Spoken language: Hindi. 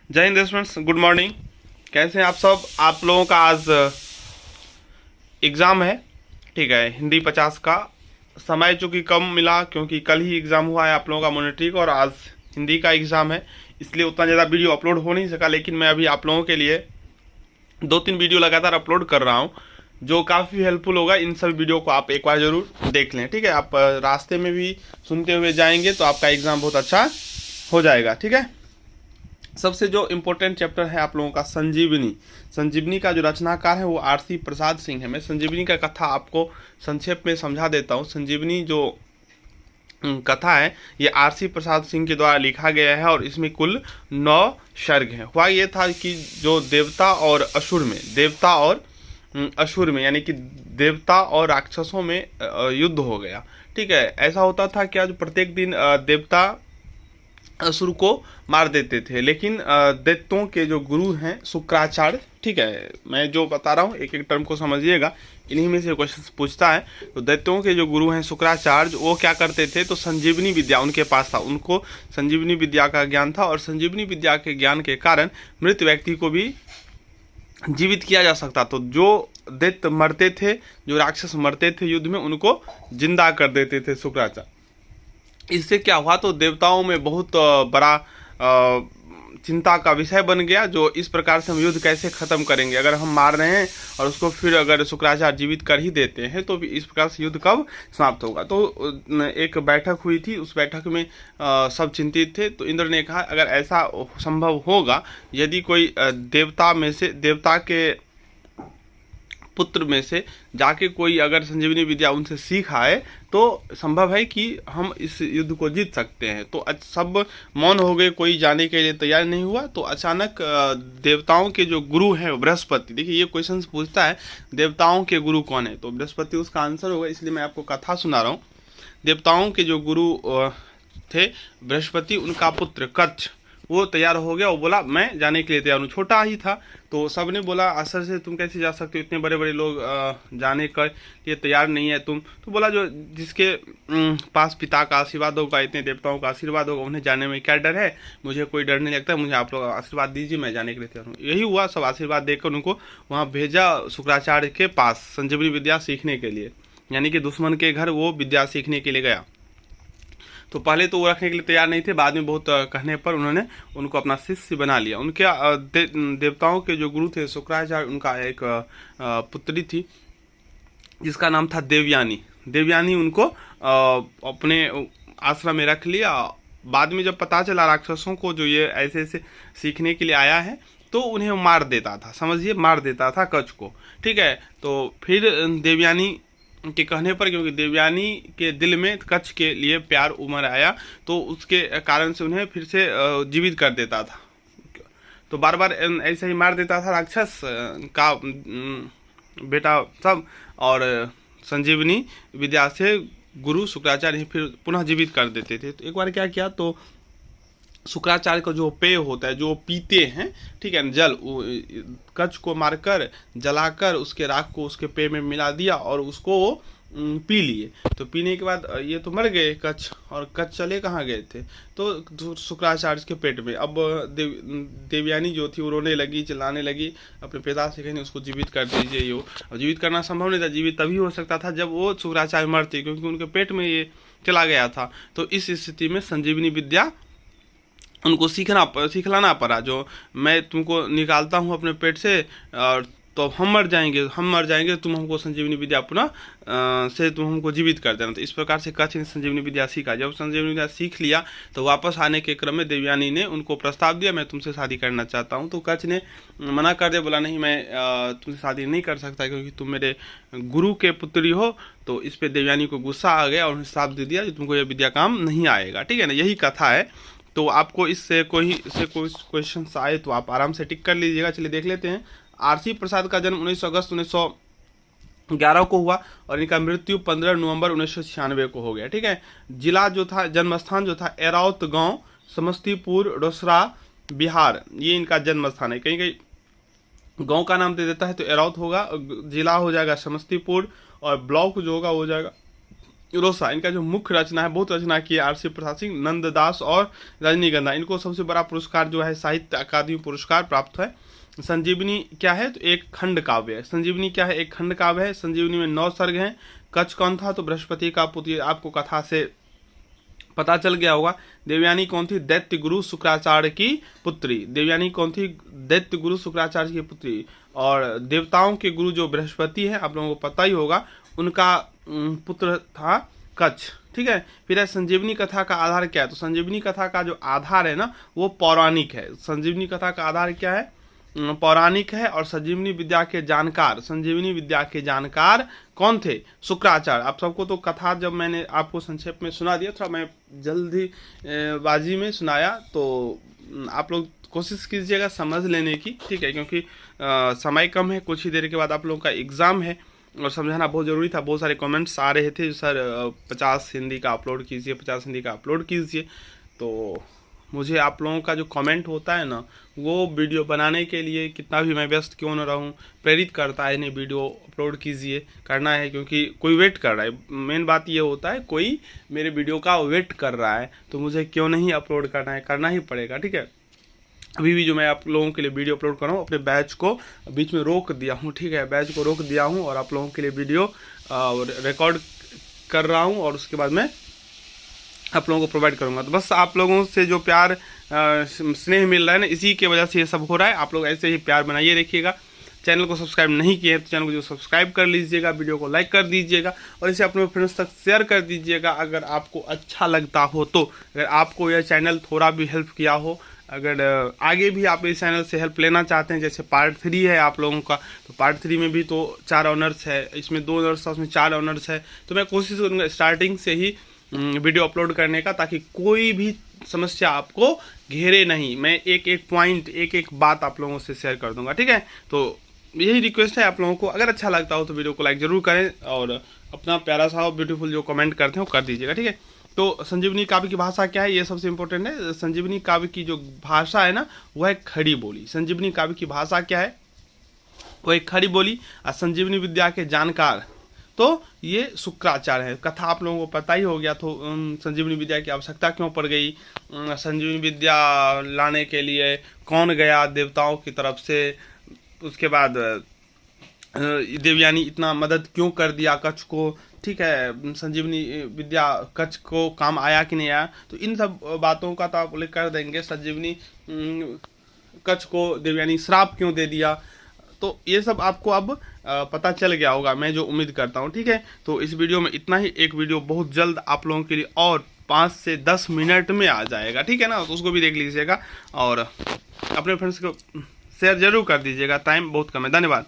जय हिंद स्टूडेंट्स, गुड मॉर्निंग। कैसे हैं आप सब? आप लोगों का आज एग्ज़ाम है, ठीक है। हिंदी 50 का समय चूँकि कम मिला क्योंकि कल ही एग्ज़ाम हुआ है आप लोगों का मॉनिटरी का, और आज हिंदी का एग्ज़ाम है, इसलिए उतना ज़्यादा वीडियो अपलोड हो नहीं सका। लेकिन मैं अभी आप लोगों के लिए 2-3 वीडियो लगातार अपलोड कर रहा हूँ जो काफ़ी हेल्पफुल होगा। इन सभी वीडियो को आप एक बार ज़रूर देख लें, ठीक है। आप रास्ते में भी सुनते हुए जाएंगे तो आपका एग्ज़ाम बहुत अच्छा हो जाएगा, ठीक है। सबसे जो इम्पोर्टेंट चैप्टर है आप लोगों का संजीवनी। संजीवनी का जो रचनाकार है वो आरसी प्रसाद सिंह है। मैं संजीवनी का कथा आपको संक्षेप में समझा देता हूँ। संजीवनी जो कथा है ये आरसी प्रसाद सिंह के द्वारा लिखा गया है और इसमें कुल 9 सर्ग हैं। हुआ ये था कि जो देवता और असुर में यानी कि देवता और राक्षसों में युद्ध हो गया, ठीक है। ऐसा होता था कि आज प्रत्येक दिन देवता असुर को मार देते थे, लेकिन दैत्यों के जो गुरु हैं शुक्राचार्य, ठीक है, मैं जो बता रहा हूँ एक एक टर्म को समझिएगा, इन्हीं में से क्वेश्चन पूछता है। तो दैत्यों के जो गुरु हैं शुक्राचार्य, वो क्या करते थे, तो संजीवनी विद्या उनके पास था, उनको संजीवनी विद्या का ज्ञान था, और संजीवनी विद्या के ज्ञान के कारण मृत व्यक्ति को भी जीवित किया जा सकता। तो जो दैत्य मरते थे, जो राक्षस मरते थे युद्ध में, उनको जिंदा कर देते थे शुक्राचार्य। इससे क्या हुआ, तो देवताओं में बहुत बड़ा चिंता का विषय बन गया, जो इस प्रकार से हम युद्ध कैसे खत्म करेंगे। अगर हम मार रहे हैं और उसको फिर अगर शुक्राचार्य जीवित कर ही देते हैं तो इस प्रकार से युद्ध कब समाप्त होगा। तो एक बैठक हुई थी, उस बैठक में सब चिंतित थे। तो इंद्र ने कहा अगर ऐसा संभव होगा, यदि कोई देवता के पुत्र में से जाके कोई अगर संजीवनी विद्या उनसे सीख आए तो संभव है कि हम इस युद्ध को जीत सकते हैं। तो सब मौन हो गए, कोई जाने के लिए तैयार नहीं हुआ। तो अचानक देवताओं के जो गुरु हैं बृहस्पति, देखिए ये क्वेश्चन पूछता है देवताओं के गुरु कौन है, तो बृहस्पति उसका आंसर होगा, इसलिए मैं आपको कथा सुना रहा हूँ। देवताओं के जो गुरु थे बृहस्पति, उनका पुत्र कच्छ वो तैयार हो गया। वो बोला मैं जाने के लिए तैयार हूँ, छोटा ही था। तो सबने बोला आश्चर्य से तुम कैसे जा सकते हो, इतने बड़े बड़े लोग जाने के लिए तैयार नहीं है तुम। तो बोला जो जिसके पास पिता का आशीर्वाद होगा, इतने देवताओं का आशीर्वाद होगा, उन्हें जाने में क्या डर है, मुझे कोई डर नहीं लगता, मुझे आप लोग आशीर्वाद दीजिए, मैं जाने के लिए तैयार हूँ। यही हुआ, सब आशीर्वाद देकर उनको वहाँ भेजा शुक्राचार्य के पास संजीवनी विद्या सीखने के लिए, यानी कि दुश्मन के घर वो विद्या सीखने के लिए गया। तो पहले तो वो रखने के लिए तैयार नहीं थे, बाद में बहुत कहने पर उन्होंने उनको अपना शिष्य बना लिया। उनके देवताओं के जो गुरु थे शुक्राचार्य, उनका एक पुत्री थी जिसका नाम था देवयानी। देवयानी उनको अपने आश्रम में रख लिया। बाद में जब पता चला राक्षसों को जो ये ऐसे ऐसे सीखने के लिए आया है, तो उन्हें मार देता था, समझिए मार देता था कच्छ को, ठीक है। तो फिर देवयानी के कहने पर, क्योंकि देवयानी के दिल में कच्छ के लिए प्यार उमड़ आया, तो उसके कारण से उन्हें फिर से जीवित कर देता था। तो बार बार ऐसे ही मार देता था राक्षस का बेटा सब, और संजीवनी विद्या से गुरु शुक्राचार्य फिर पुनः जीवित कर देते थे। तो एक बार क्या किया, तो शुक्राचार्य का जो पेय होता है, जो पीते हैं, ठीक है, जल, कच्छ को मारकर जलाकर उसके राख को उसके पेय में मिला दिया और उसको पी लिए। तो पीने के बाद ये तो मर गए कच्छ, और कच्छ चले कहाँ गए थे, तो शुक्राचार्य के पेट में। अब देवयानी जो थी वो रोने लगी, चिल्लाने लगी, अपने पिता से कहने उसको जीवित कर दीजिए। ये जीवित करना संभव नहीं था, जीवित तभी हो सकता था जब वो शुक्राचार्य मरते, क्योंकि उनके पेट में ये चला गया था। तो इस स्थिति में संजीवनी विद्या उनको सिखलाना पड़ा, जो मैं तुमको निकालता हूँ अपने पेट से, और तो हम मर जाएंगे, तुम हमको संजीवनी विद्या पुनः से तुम हमको जीवित कर देना। तो इस प्रकार से कच्छ ने संजीवनी विद्या सीखा। जब संजीवनी विद्या सीख लिया तो वापस आने के क्रम में देवयानी ने उनको प्रस्ताव दिया, मैं तुमसे शादी करना चाहता हूँ। तो कच्छ ने मना कर दिया, बोला नहीं, मैं तुमसे शादी नहीं कर सकता, क्योंकि तुम मेरे गुरु के पुत्री हो। तो इस पर देवयानी को गुस्सा आ गया और उन्हें श्राप दे दिया, तुमको यह विद्या काम नहीं आएगा, ठीक है ना। यही कथा है। तो आपको इससे कोई क्वेश्चन आए तो आप आराम से टिक कर लीजिएगा। चलिए देख लेते हैं। आरसी प्रसाद का जन्म 19 अगस्त 1911 को हुआ और इनका मृत्यु 15 नवंबर 1996 को हो गया, ठीक है। जिला जो था, जन्म स्थान जो था एरौत गांव, समस्तीपुर, रोसड़ा, बिहार, ये इनका जन्म स्थान है। कहीं कहीं गांव का नाम दे देता है तो एरौत होगा, जिला हो जाएगा समस्तीपुर, और ब्लॉक जो होगा हो जाएगा रोसा, इनका जो मुख्य रचना है, बहुत रचना की है आरसी प्रसाद सिंह, नंददास और रजनीगंधा, इनको सबसे बड़ा पुरस्कार जो है साहित्य अकादमी पुरस्कार प्राप्त है। संजीवनी क्या है, तो एक खंड काव्य है। संजीवनी क्या है, एक खंड काव्य है। संजीवनी में 9 सर्ग हैं। कच्छ कौन था, तो बृहस्पति का पुत्र, आपको कथा से पता चल गया होगा। देवयानी कौन थी, दैत्य गुरु शुक्राचार्य की पुत्री। देवयानी कौन थी, दैत्य गुरु शुक्राचार्य की पुत्री। और देवताओं के गुरु जो बृहस्पति है, आप लोगों को पता ही होगा, उनका पुत्र था कच्छ। ठीक है। फिर है संजीवनी कथा का आधार क्या है, तो संजीवनी कथा का जो आधार है ना, वो पौराणिक है। संजीवनी कथा का आधार क्या है, पौराणिक है। और संजीवनी विद्या के जानकार, संजीवनी विद्या के जानकार कौन थे, शुक्राचार्य। आप सबको तो कथा जब मैंने आपको संक्षेप में सुना दिया, थोड़ा मैं जल्दी बाजी में सुनाया, तो आप लोग कोशिश कीजिएगा समझ लेने की, ठीक है, क्योंकि समय कम है, कुछ ही देर के बाद आप लोगों का एग्ज़ाम है और समझाना बहुत ज़रूरी था। बहुत सारे कमेंट्स आ रहे थे, सर 50 हिंदी का अपलोड कीजिए, 50 हिंदी का अपलोड कीजिए। तो मुझे आप लोगों का जो कमेंट होता है ना, वो वीडियो बनाने के लिए कितना भी मैं व्यस्त क्यों न रहूं, प्रेरित करता है, नहीं वीडियो अपलोड कीजिए, करना है, क्योंकि कोई वेट कर रहा है। मेन बात ये होता है, कोई मेरे वीडियो का वेट कर रहा है, तो मुझे क्यों नहीं अपलोड करना है, करना ही पड़ेगा। ठीक है। अभी भी जो मैं आप लोगों के लिए वीडियो अपलोड कर रहा हूँ, अपने बैच को बीच में रोक दिया हूँ। ठीक है, बैच को रोक दिया हूँ और आप लोगों के लिए वीडियो रिकॉर्ड कर रहा हूँ और उसके बाद मैं आप लोगों को प्रोवाइड करूंगा। तो बस आप लोगों से जो प्यार स्नेह मिल रहा है ना, इसी के वजह से ये सब हो रहा है। आप लोग ऐसे ही प्यार बनाइए रखिएगा। चैनल को सब्सक्राइब नहीं किए तो चैनल को जो सब्सक्राइब कर लीजिएगा, वीडियो को लाइक कर दीजिएगा और इसे अपने फ्रेंड्स तक शेयर कर दीजिएगा अगर आपको अच्छा लगता हो तो। अगर आपको यह चैनल थोड़ा भी हेल्प किया हो, अगर आगे भी आप इस चैनल से हेल्प लेना चाहते हैं, जैसे पार्ट 3 है आप लोगों का, तो पार्ट 3 में भी तो 4 ऑनर्स है, इसमें 2 ऑनर्स है, उसमें 4 ऑनर्स है। तो मैं कोशिश करूँगा स्टार्टिंग से ही वीडियो अपलोड करने का, ताकि कोई भी समस्या आपको घेरे नहीं। मैं एक एक पॉइंट, एक एक बात आप लोगों से शेयर कर दूंगा। ठीक है, तो यही रिक्वेस्ट है आप लोगों को। अगर अच्छा लगता हो तो वीडियो को लाइक जरूर करें और अपना प्यारा सा ब्यूटीफुल जो कमेंट करते हैं वो कर दीजिएगा। ठीक है। तो संजीवनी काव्य की भाषा क्या है, ये सबसे इंपॉर्टेंट है। संजीवनी काव्य की जो भाषा है ना, वह है खड़ी बोली। संजीवनी काव्य की भाषा क्या है, वो एक खड़ी बोली। और संजीवनी विद्या के जानकार तो ये शुक्राचार्य है। कथा आप लोगों को पता ही हो गया। तो संजीवनी विद्या की आवश्यकता क्यों पड़ गई, संजीवनी विद्या लाने के लिए कौन गया देवताओं की तरफ से, उसके बाद देवयानी इतना मदद क्यों कर दिया कच्छ को। ठीक है, संजीवनी विद्या कच्छ को काम आया कि नहीं आया, तो इन सब बातों का तो आप उल्लेख कर देंगे। संजीवनी कच्छ को देवयानी श्राप क्यों दे दिया, तो ये सब आपको अब पता चल गया होगा, मैं जो उम्मीद करता हूँ। ठीक है, तो इस वीडियो में इतना ही। एक वीडियो बहुत जल्द आप लोगों के लिए और 5 से 10 मिनट में आ जाएगा। ठीक है ना, तो उसको भी देख लीजिएगा और अपने फ्रेंड्स को शेयर जरूर कर दीजिएगा। टाइम बहुत कम है। धन्यवाद।